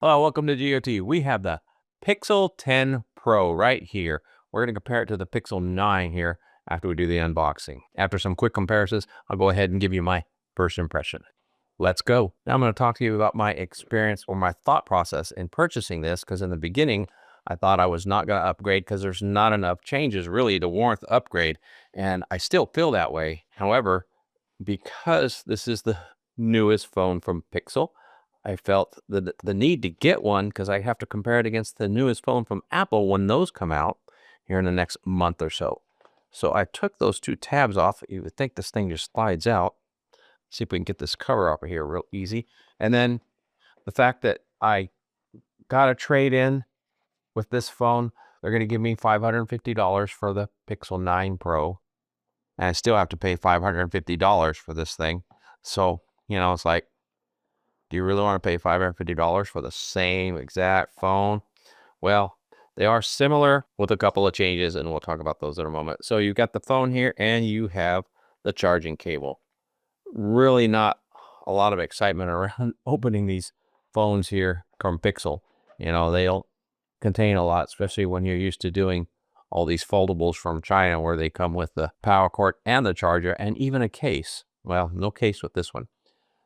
Hello, welcome to GOT. We have the Pixel 10 Pro right here. We're going to compare it to the Pixel 9 here after we do the unboxing. After some quick comparisons, I'll go ahead and give you my first impression. Let's go. Now I'm going to talk to you about my experience or my thought process in purchasing this, because in the beginning, I thought I was not going to upgrade because there's not enough changes really to warrant the upgrade, and I still feel that way. However, because this is the newest phone from Pixel, I felt the need to get one because I have to compare it against the newest phone from Apple when those come out here in the next month or so. So I took those two tabs off. You would think this thing just slides out. See if we can get this cover off of here real easy. And then the fact that I got a trade in with this phone, they're going to give me $550 for the Pixel 9 Pro. And I still have to pay $550 for this thing. So, it's like, do you really want to pay $550 for the same exact phone? Well, they are similar with a couple of changes, and we'll talk about those in a moment. So you've got the phone here, and you have the charging cable. Really not a lot of excitement around opening these phones here from Pixel. They'll contain a lot, especially when you're used to doing all these foldables from China where they come with the power cord and the charger and even a case. Well, no case with this one.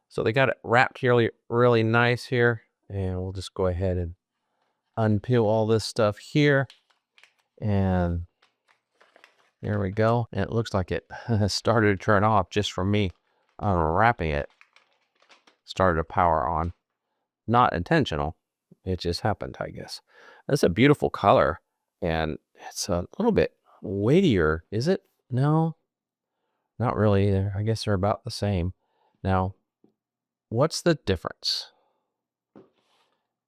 So they got it wrapped really, really nice here. And we'll just go ahead and unpeel all this stuff here. And there we go. And it looks like it started to turn off just from me unwrapping it. Started to power on. Not intentional. It just happened, I guess. That's a beautiful color. And it's a little bit weightier. Is it? No, not really. I guess they're about the same. Now, what's the difference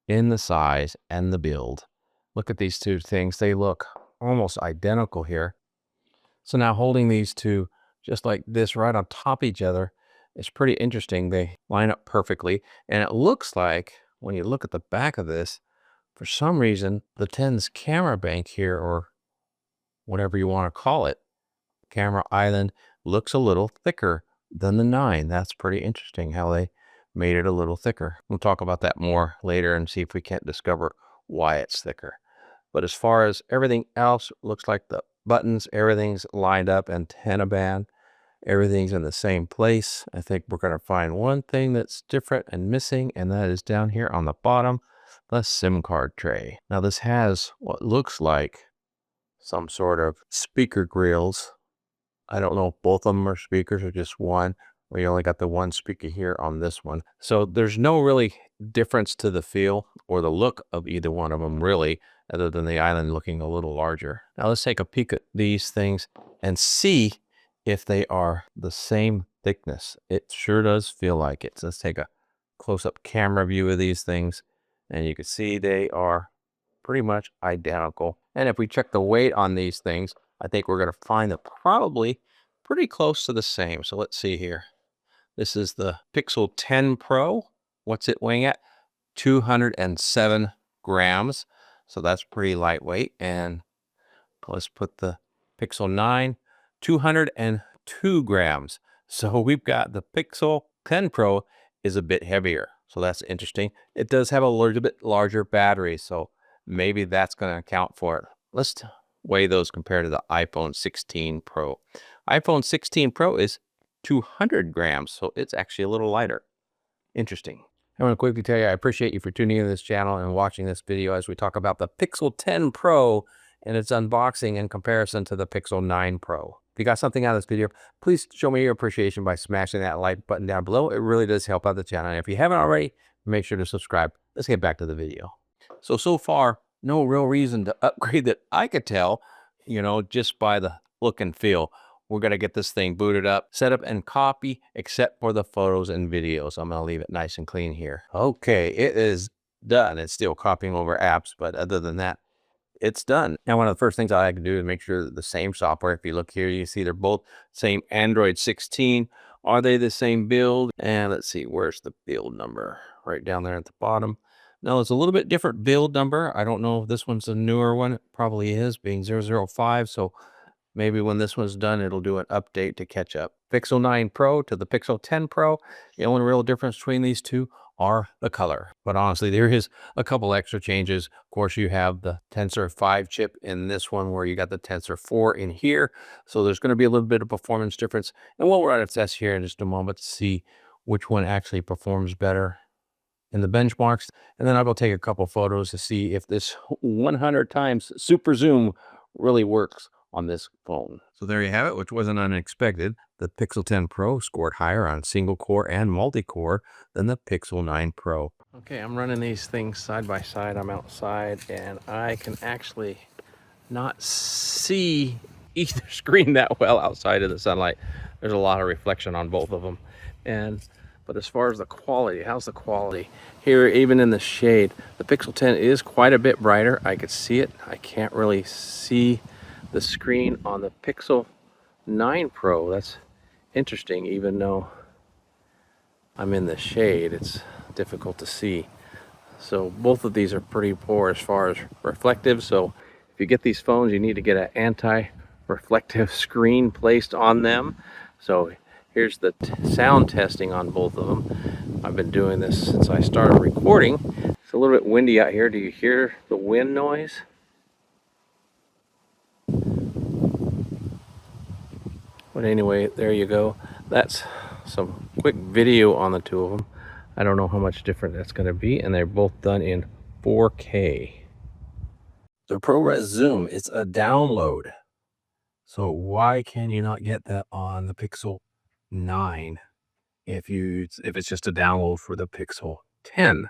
in the size and the build? Look at these two things. They look almost identical here. So now holding these two just like this right on top of each other is pretty interesting. They line up perfectly. And it looks like when you look at the back of this, for some reason, the 10's camera bank here, or whatever you want to call it, camera island, looks a little thicker than the 9. That's pretty interesting how they made it a little thicker. We'll talk about that more later and see if we can't discover why it's thicker. But as far as everything else, looks like the buttons, everything's lined up, antenna band, everything's in the same place. I think we're going to find one thing that's different and missing, and that is down here on the bottom, the SIM card tray. Now this has what looks like some sort of speaker grills. I don't know if both of them are speakers or just one. We only got the one speaker here on this one. So there's no really difference to the feel or the look of either one of them really, other than the island looking a little larger. Now let's take a peek at these things and see if they are the same thickness. It sure does feel like it. So let's take a close-up camera view of these things, and you can see they are pretty much identical. And if we check the weight on these things, I think we're going to find them probably pretty close to the same. So let's see here. This is the Pixel 10 Pro. What's it weighing at? 207 grams. So that's pretty lightweight. And let's put the Pixel 9, 202 grams. So we've got the Pixel 10 Pro is a bit heavier. So that's interesting. It does have a little bit larger battery, so maybe that's going to account for it. Let's weigh those compared to the iPhone 16 Pro. iPhone 16 Pro is 200 grams, so it's actually a little lighter. Interesting. I want to quickly tell you, I appreciate you for tuning into this channel and watching this video as we talk about the Pixel 10 Pro and its unboxing in comparison to the Pixel 9 Pro. If you got something out of this video, please show me your appreciation by smashing that like button down below. It really does help out the channel. And if you haven't already, make sure to subscribe. Let's get back to the video. So far, no real reason to upgrade that I could tell, just by the look and feel. We're going to get this thing booted up, set up, and copy, except for the photos and videos. I'm going to leave it nice and clean here. Okay, it is done. It's still copying over apps, but other than that, it's done. Now, one of the first things I like to do is make sure that the same software. If you look here, you see they're both same Android 16. Are they the same build? And let's see, where's the build number? Right down there at the bottom. Now, it's a little bit different build number. I don't know if this one's a newer one. It probably is, being 005. So maybe when this one's done, it'll do an update to catch up. Pixel 9 Pro to the Pixel 10 Pro. The only real difference between these two are the color. But honestly, there is a couple extra changes. Of course, you have the Tensor 5 chip in this one where you got the Tensor 4 in here. So there's going to be a little bit of performance difference. And we'll run a test here in just a moment to see which one actually performs better in the benchmarks. And then I'll go take a couple photos to see if this 100 times super zoom really works on this phone. So there you have it, which wasn't unexpected. The Pixel 10 Pro scored higher on single core and multi-core than the Pixel 9 Pro. Okay, I'm running these things side by side. I'm outside and I can actually not see either screen that well outside of the sunlight. There's a lot of reflection on both of them. But as far as the quality, how's the quality? Here, even in the shade, the Pixel 10 is quite a bit brighter. I could see it. I can't really see the screen on the Pixel 9 Pro. That's interesting, even though I'm in the shade, it's difficult to see. So both of these are pretty poor as far as reflective. So if you get these phones, you need to get an anti-reflective screen placed on them. So here's the sound testing on both of them. I've been doing this since I started recording. It's a little bit windy out here. Do you hear the wind noise? But anyway, there you go. That's some quick video on the two of them. I don't know how much different that's going to be, and they're both done in 4K. The ProRes Zoom, it's a download. So why can you not get that on the Pixel 9 if it's just a download for the Pixel 10?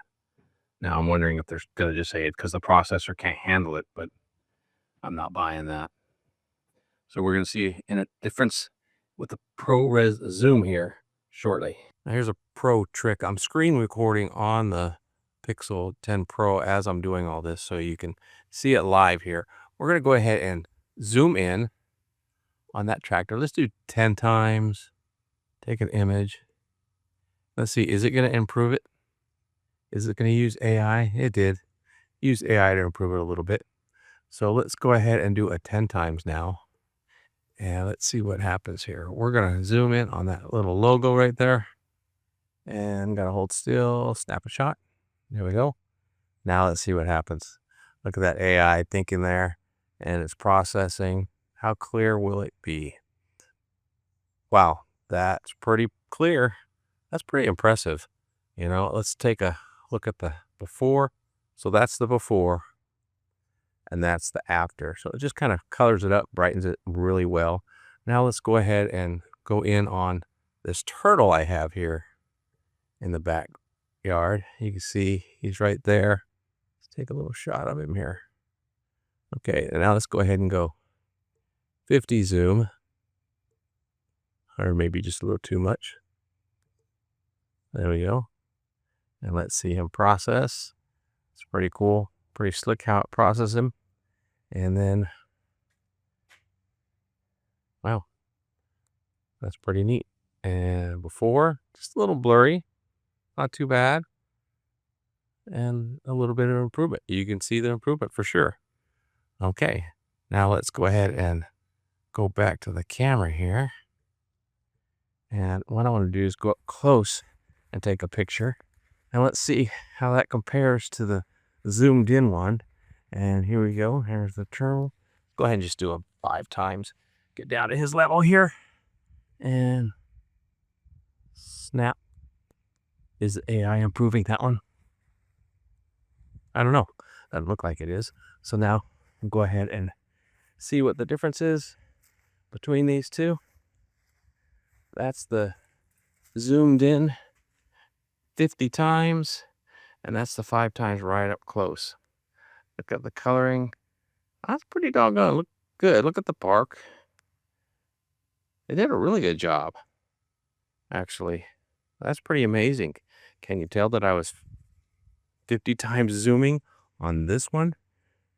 Now I'm wondering if they're going to just say it because the processor can't handle it, but I'm not buying that. So we're going to see a difference with the ProRes Zoom here shortly. Now here's a pro trick. I'm screen recording on the Pixel 10 Pro as I'm doing all this so you can see it live here. We're going to go ahead and zoom in on that tractor. Let's do 10 times. Take an image. Let's see, is it going to improve it? Is it going to use AI? It did. Use AI to improve it a little bit. So let's go ahead and do a 10 times now. And let's see what happens here. We're going to zoom in on that little logo right there. And got to hold still, snap a shot. There we go. Now let's see what happens. Look at that AI thinking there. And it's processing. How clear will it be? Wow, that's pretty clear. That's pretty impressive. You know, let's take a look at the before. So that's the before. And that's the after. So it just kind of colors it up, brightens it really well. Now let's go ahead and go in on this turtle I have here in the backyard. You can see he's right there. Let's take a little shot of him here. Okay, and now let's go ahead and go 50 zoom. Or maybe just a little too much. There we go. And let's see him process. It's pretty cool. Pretty slick how it processes him. And then, wow, that's pretty neat. And before, just a little blurry, not too bad. And a little bit of improvement. You can see the improvement for sure. Okay, now let's go ahead and go back to the camera here. And what I want to do is go up close and take a picture. And let's see how that compares to the zoomed in one. And here we go. Here's the turtle. Go ahead and just do it 5 times. Get down to his level here. And snap. Is the AI improving that one? I don't know. Doesn't look like it is. So now I'll go ahead and see what the difference is between these two. That's the zoomed in 50 times. And that's the 5 times right up close. Look at the coloring. That's pretty doggone. Look good. Look at the bark. They did a really good job, actually. That's pretty amazing. Can you tell that I was 50 times zooming on this one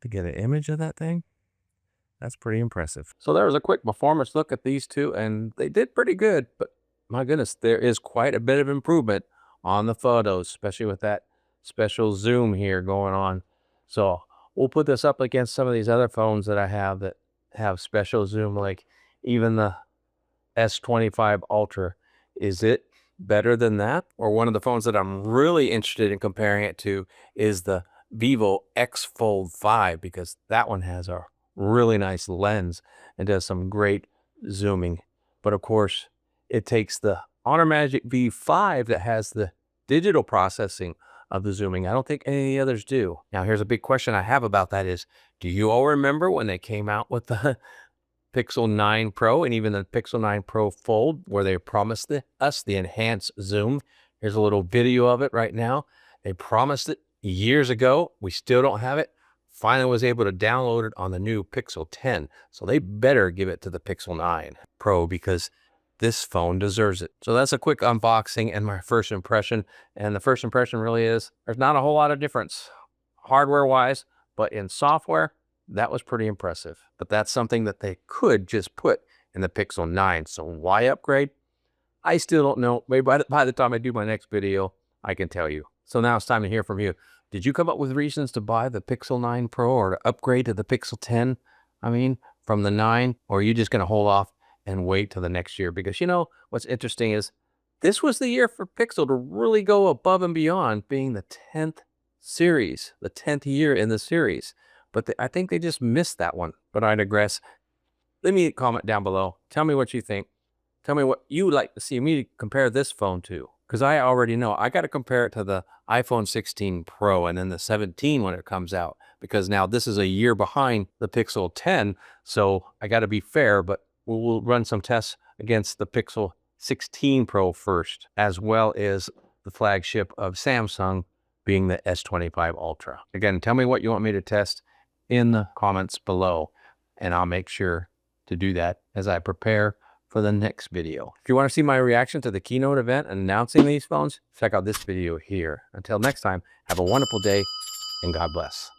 to get an image of that thing? That's pretty impressive. So there was a quick performance look at these two, and they did pretty good. But my goodness, there is quite a bit of improvement on the photos, especially with that special zoom here going on. So we'll put this up against some of these other phones that I have that have special zoom, like even the S25 Ultra. Is it better than that. Or one of the phones that I'm really interested in comparing it to is the Vivo X Fold 5, because that one has a really nice lens and does some great zooming. But of course, it takes the Honor Magic V5 that has the digital processing of the zooming. I don't think any others do. Now, here's a big question I have about that is, do you all remember when they came out with the Pixel 9 Pro and even the Pixel 9 Pro Fold, where they promised us the enhanced zoom? Here's a little video of it right now. They promised it years ago. We still don't have it. Finally was able to download it on the new Pixel 10. So they better give it to the Pixel 9 Pro, because this phone deserves it. So that's a quick unboxing and my first impression. And the first impression really is there's not a whole lot of difference hardware-wise, but in software, that was pretty impressive. But that's something that they could just put in the Pixel 9. So why upgrade? I still don't know. Maybe by the time I do my next video, I can tell you. So now it's time to hear from you. Did you come up with reasons to buy the Pixel 9 Pro or to upgrade to the Pixel 10? I mean, from the 9, or are you just going to hold off and wait till the next year? Because you know, what's interesting is this was the year for Pixel to really go above and beyond, being the 10th series, the 10th year in the series. But I think they just missed that one. But I digress. Leave me a comment down below. Tell me what you think. Tell me what you would like to see me compare this phone to, because I already know. I got to compare it to the iPhone 16 Pro and then the 17 when it comes out, because now this is a year behind the Pixel 10. So I got to be fair, but we'll run some tests against the Pixel 16 Pro first, as well as the flagship of Samsung being the S25 Ultra. Again, tell me what you want me to test in the comments below, and I'll make sure to do that as I prepare for the next video. If you want to see my reaction to the keynote event and announcing these phones, check out this video here. Until next time, have a wonderful day and God bless.